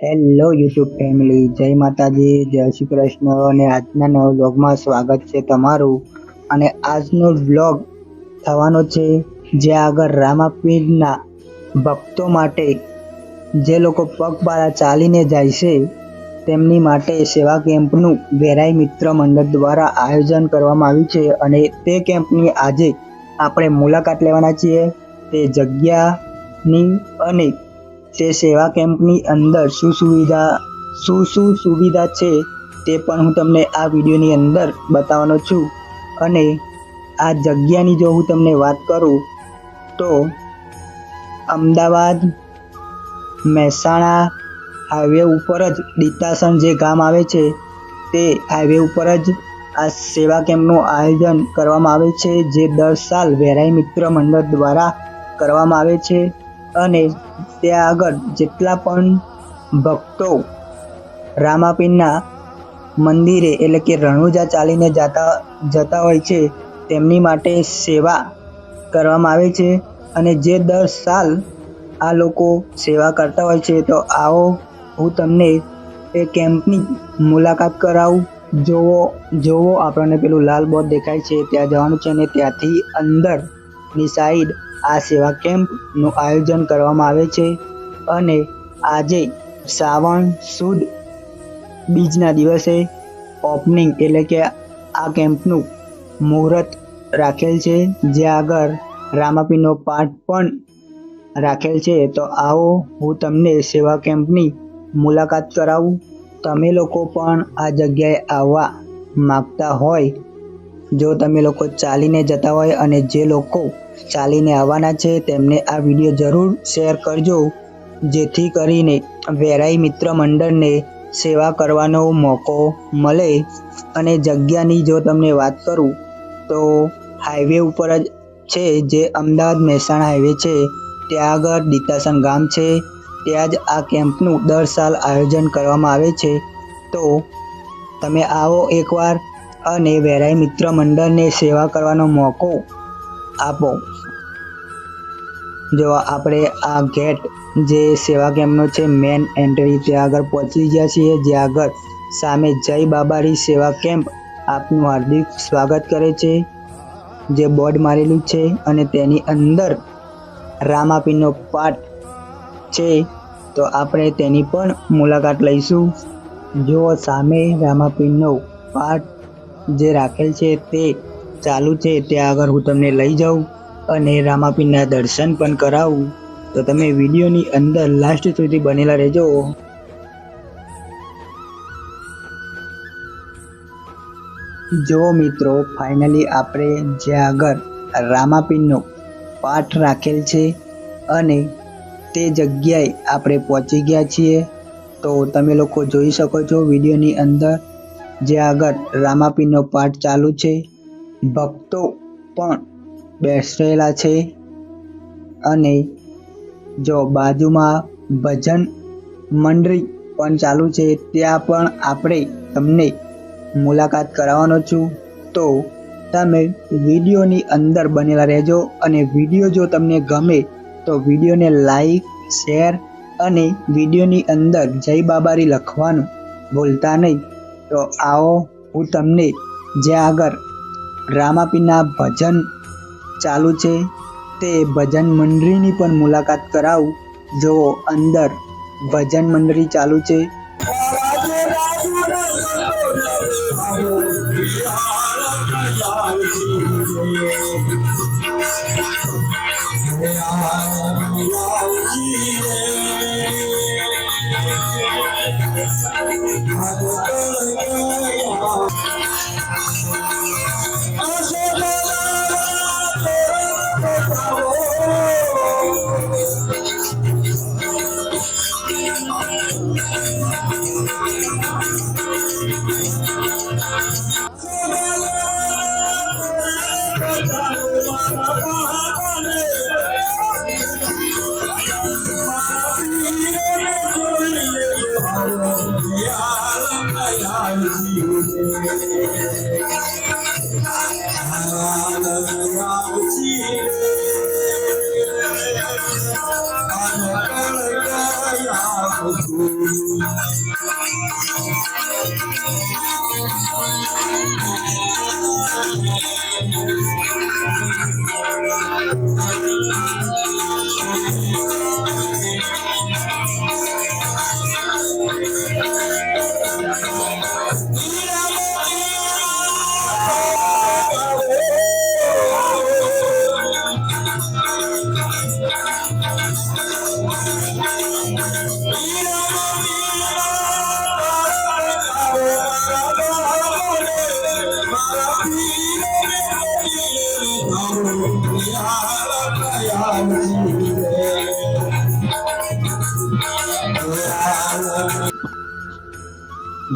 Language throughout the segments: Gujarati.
હેલો યુટ્યુબ ફેમિલી, જય માતાજી, જય શ્રી કૃષ્ણ. અને આજના નવા વ્લોગમાં સ્વાગત છે તમારું. અને આજનો વ્લોગ થવાનો છે જે આગળ રામાપીરના ભક્તો માટે, જે લોકો પગપાળા ચાલીને જાય છે તેમની માટે સેવા કેમ્પનું વેરાઈ મિત્ર મંડળ દ્વારા આયોજન કરવામાં આવ્યું છે. અને તે કેમ્પની આજે આપણે મુલાકાત લેવાના છીએ, તે જગ્યાની અને તે સેવા કેમ્પની અંદર શું સુવિધા છે તે પણ હું તમને આ વિડીયોની અંદર બતાવવાનો છું. અને આ જગ્યાની જો હું તમને વાત કરું તો અમદાવાદ મહેસાણા હાઈવે ઉપર જ ડીતાસણ જે ગામ આવે છે તે હાઈવે ઉપર જ આ સેવા કેમ્પનું આયોજન કરવામાં આવે છે, જે દર સાલ વેરાઈ મિત્ર મંડળ દ્વારા કરવામાં આવે છે. અને ત્યાં આગળ જેટલા પણ ભક્તો રામાપીરના મંદિરે એટલે કે રણુજા ચાલીને જતા હોય છે તેમની માટે સેવા કરવામાં આવે છે. અને જે દર સાલ આ લોકો સેવા કરતા હોય છે, તો આવો હું તમને એ કેમ્પની મુલાકાત કરાવું. જોવો આપણને પેલું લાલ બોર્ડ દેખાય છે, ત્યાં જવાનું છે. અને ત્યાંથી અંદરની સાઈડ આ સેવા કેમ્પનું આયોજન કરવામાં આવે છે. અને આજે શ્રાવણ સુદ બીજના દિવસે ઓપનિંગ એટલે કે આ કેમ્પનું મુહૂર્ત રાખેલ છે, જે આગળ રામાપીરનો પાઠ પણ રાખેલ છે. તો આવો હું તમને સેવા કેમ્પની મુલાકાત કરાવું. તમે લોકો પણ આ જગ્યાએ આવવા માગતા હોય, જો તમે લોકો ચાલીને જતા હોય અને જે લોકો ચાલીને આવવાના છે તેમને આ વિડીયો જરૂર શેર કરજો, જેથી કરીને વેરાઈ મિત્ર મંડળને સેવા કરવાનો મોકો મળે. અને જગ્યાની જો તમને વાત કરું તો હાઈવે ઉપર જ છે, જે અમદાવાદ મહેસાણા હાઈવે છે ત્યાં આગળ ડીતાસણ ગામ છે, ત્યાં જ આ કેમ્પનું દર સાલ આયોજન કરવામાં આવે છે. તો તમે આવો એકવાર અને વેરાઈ મિત્ર મંડળને સેવા કરવાનો મોકો આપો. જો આપણે આ ગેટ જે સેવા કેમ્પનો છે મેન એન્ટ્રી, ત્યાં આગળ પહોંચી ગયા છીએ, જે આગળ સામે જય બાબારી સેવા કેમ્પ આપનું હાર્દિક સ્વાગત કરે છે, જે બોર્ડ મારેલું છે. અને તેની અંદર રામાપીરનો પાઠ છે, તો આપણે તેની પણ મુલાકાત લઈશું. જો સામે રામાપીરનો પાઠ જે રાખેલ છે તે ચાલુ છે, ત્યાં આગળ હું તમને લઈ જાઉં અને રામાપીરના દર્શન પણ કરાવું. તો તમે વિડીયોની અંદર લાસ્ટ સુધી બનેલા રહેજો. જો મિત્રો, ફાઇનલી આપણે જ્યાં આગળ રામાપીરનો પાઠ રાખેલ છે અને તે જગ્યાએ આપણે પહોંચી ગયા છીએ. તો તમે લોકો જોઈ શકો છો વિડીયોની અંદર, જ્યાં આગળ રામાપીરનો પાઠ ચાલુ છે, ભક્તો પણ બેસેલા છે. અને જો બાજુમાં ભજન મંડળી પણ ચાલુ છે, ત્યાં પણ આપણે તમને મુલાકાત કરાવવાનો છું. તો તમે વિડીયોની અંદર બનેલા રહેજો. અને વિડીયો જો તમને ગમે તો વિડીયોને લાઈક, શેર અને વિડીયોની અંદર જય બાબારી લખવાનું ભૂલતા નહીં. તો આવો હું તમને જ્યાં આગળ રામાપીરના ભજન ચાલુ છે તે ભજન મંડળીની પણ મુલાકાત કરાવું. જો અંદર ભજન મંડળી ચાલુ છે.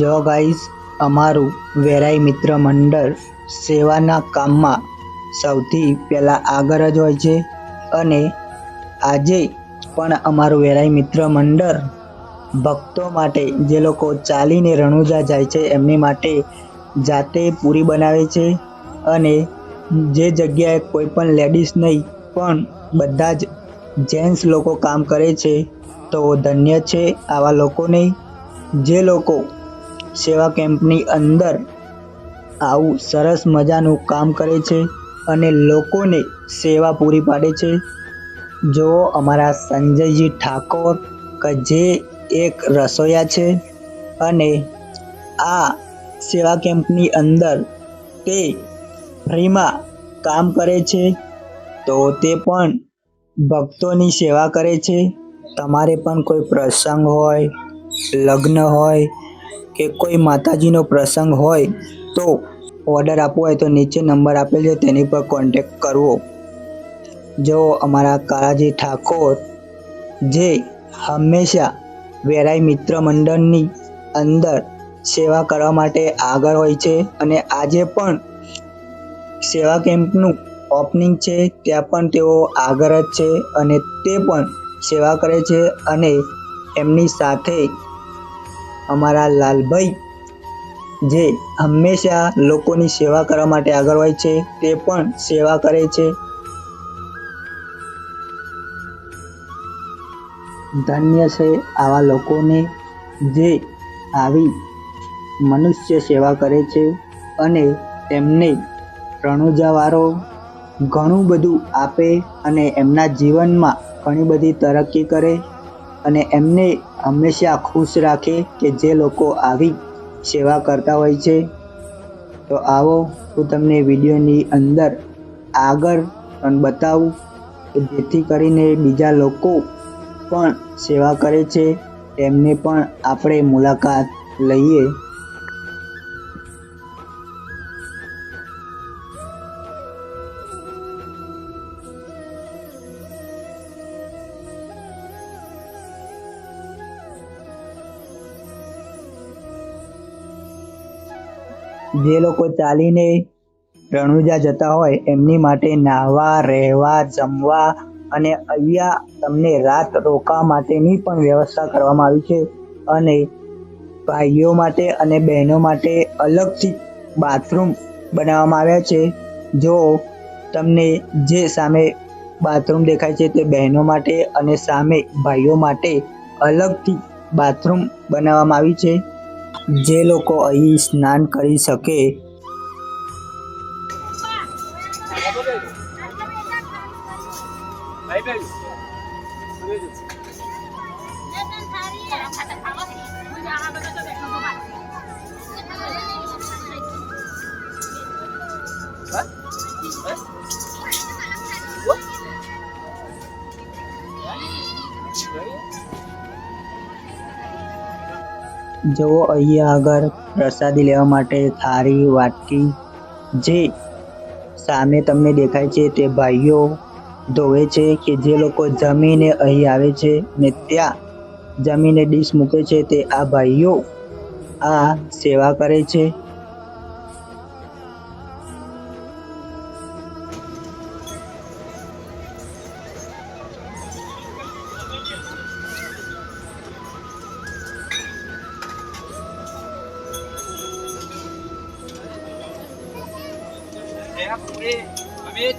જો ગાઈસ, અમારું વેરાઈ મિત્ર મંડળ સેવાના કામમાં સૌથી પહેલાં આગળ જ હોય છે અને આજે પણ અમારું વેરાઈ મિત્ર મંડળ ભક્તો માટે, જે લોકો ચાલીને રણુજા જાય છે એમની માટે જાતે પૂરી બનાવે છે અને જે જગ્યાએ કોઈ પણ લેડીઝ નહીં પણ બધા જ જેન્ટ્સ લોકો કામ કરે છે. તો ધન્ય છે આવા લોકોને, જે લોકો સેવા કેમ્પની અંદર આવું સરસ મજાનું કામ કરે છે અને લોકોને સેવા પૂરી પાડે છે. જો અમારા સંજયજી ઠાકોર કે જે એક રસોઈયા છે અને આ સેવા કેમ્પની અંદર તે ફ્રીમાં કામ કરે છે, તો તે પણ ભક્તોની સેવા કરે છે. તમારે પણ કોઈ પ્રસંગ હોય, લગ્ન હોય કે કોઈ માતાજીનો પ્રસંગ હોય તો ઓર્ડર આપવો હોય તો નીચે નંબર આપેલ છે તેની પર કોન્ટેક્ટ કરવો. જો અમારા કાળાજી ઠાકોર જે હંમેશા વેરાઈ મિત્ર મંડળની અંદર સેવા કરવા માટે આગળ હોય છે અને આજે પણ સેવા કેમ્પનું ઓપનિંગ છે ત્યાં પણ તેઓ આગળ જ છે અને તે પણ સેવા કરે છે. અને એમની સાથે અમારા લાલભાઈ જે હંમેશા લોકોની સેવા કરવા માટે આગળ હોય છે તે પણ સેવા કરે છે. ધન્ય છે આવા લોકોને જે આવી મનુષ્ય સેવા કરે છે અને તેમને રણુજાવાળો ઘણું બધું આપે અને એમના જીવનમાં ઘણી બધી તરક્કી કરે અને એમને હંમેશા ખુશ રાખે કે જે લોકો આવી સેવા કરતા હોય છે. તો આવો હું તમને વિડીયોની અંદર આગળ બતાવું કે જેથી કરીને બીજા લોકો પણ સેવા કરે છે તેમને પણ આપણે મુલાકાત લઈએ. જે લોકો ચાલીને રણુજા જતા હોય એમની માટે નાહવા, રહેવા, જમવા અને અહીંયા તમને રાત રોકાવા માટેની પણ વ્યવસ્થા કરવામાં આવી છે અને ભાઈઓ માટે અને બહેનો માટે અલગથી બાથરૂમ બનાવવામાં આવ્યા છે. જો તમને જે સામે બાથરૂમ દેખાય છે તે બહેનો માટે અને સામે ભાઈઓ માટે અલગથી બાથરૂમ બનાવવામાં આવી છે. જે લોકો અહીં સ્નાન કરી શકે જેઓ અહીંયા આગળ પ્રસાદી લેવા માટે થાળી, વાટકી જે સામે તમને દેખાય છે તે ભાઈઓ ધોવે છે કે જે લોકો જમીને અહીં આવે છે ને ત્યાં જમીને ડીશ મૂકે છે તે આ ભાઈઓ આ સેવા કરે છે. Amit,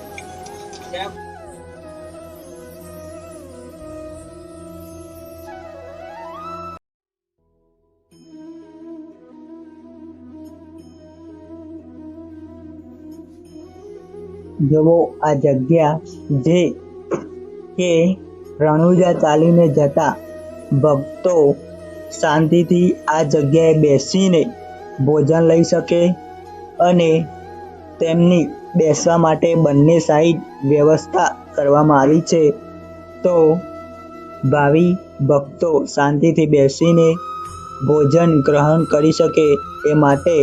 જુઓ આ જગ્યા જે કે રણુજા ચાલીને જતા ભક્તો શાંતિથી આ જગ્યાએ બેસીને ભોજન લઈ શકે અને તેમની બેસવા માટે બંને સાઈડ વ્યવસ્થા કરવામાં આવી છે, તો ભાવિ ભક્તો શાંતિથી બેસીને ભોજન ગ્રહણ કરી શકે એ માટે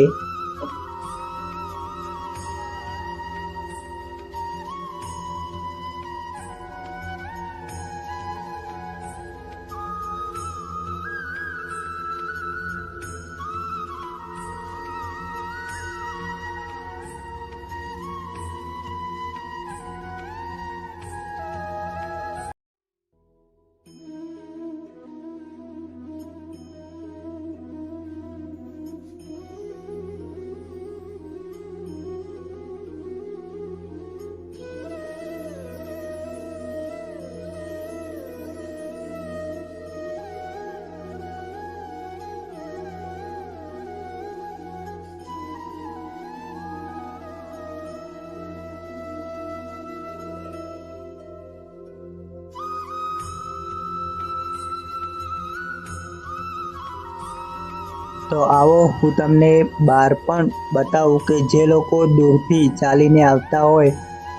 તો આવો હું તમને બહાર પણ બતાવું કે જે લોકો દૂરથી ચાલીને આવતા હોય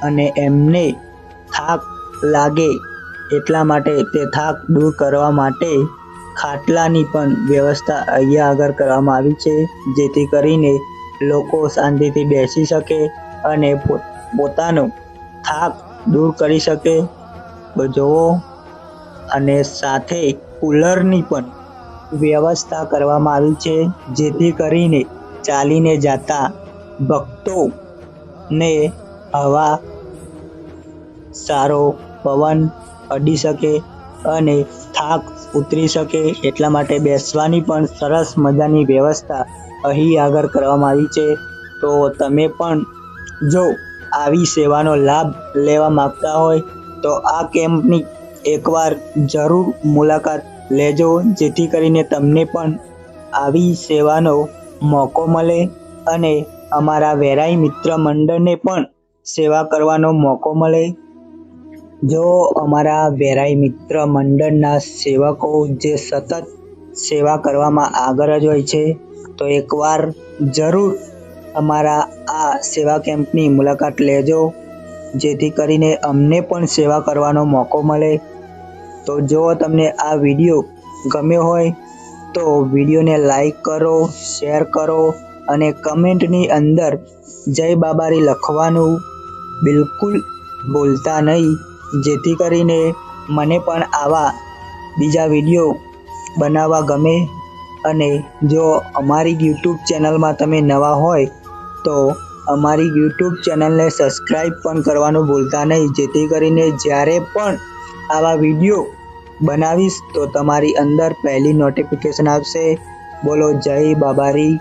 અને એમને થાક લાગે એટલા માટે તે થાક દૂર કરવા માટે ખાટલાની પણ વ્યવસ્થા અહીંયા આગળ કરવામાં આવી છે, જેથી કરીને લોકો શાંતિથી બેસી શકે અને પોતાનો થાક દૂર કરી શકે. તો જુઓ, અને સાથે કુલરની પણ વ્યવસ્થા કરવામાં આવી છે, જેથી કરીને ચાલીને જતા ભક્તોને હવા, સારો પવન અડી શકે અને થાક ઉતરી શકે એટલા માટે બેસવાની પણ સરસ મજાની વ્યવસ્થા અહીં આગળ કરવામાં આવી છે. તો તમે પણ જો આવી સેવાનો લાભ લેવા માંગતા હોય તો આ કેમ્પની એકવાર જરૂર મુલાકાત લેજો, જેથી કરીને તમને પણ આવી સેવાનો મોકો મળે અને અમારા વેરાઈ મિત્ર મંડળને પણ સેવા કરવાનો મોકો મળે. જો અમારા વેરાઈ મિત્ર મંડળના સેવકો જે સતત સેવા કરવામાં આગળ જ હોય છે, તો એકવાર જરૂર અમારા આ સેવા કેમ્પની મુલાકાત લેજો, જેથી કરીને અમને પણ સેવા કરવાનો મોકો મળે. તો જો તમને આ વિડીયો ગમ્યો હોય તો વિડીયોને લાઈક કરો, શેર કરો અને કમેન્ટની અંદર જય બાબારી લખવાનું બિલકુલ ભૂલતા નહીં, જેથી કરીને મને પણ આવા બીજા વિડીયો બનાવવા ગમે. અને જો અમારી યુટ્યુબ ચેનલમાં તમે નવા હોય તો અમારી યુટ્યુબ ચેનલને સબસ્ક્રાઈબ પણ કરવાનું ભૂલતા નહીં, જેથી કરીને જ્યારે પણ આવા વિડીયો બનાવીશ તો તમારી અંદર પહેલી નોટિફિકેશન આવશે. બોલો જય બાબારી.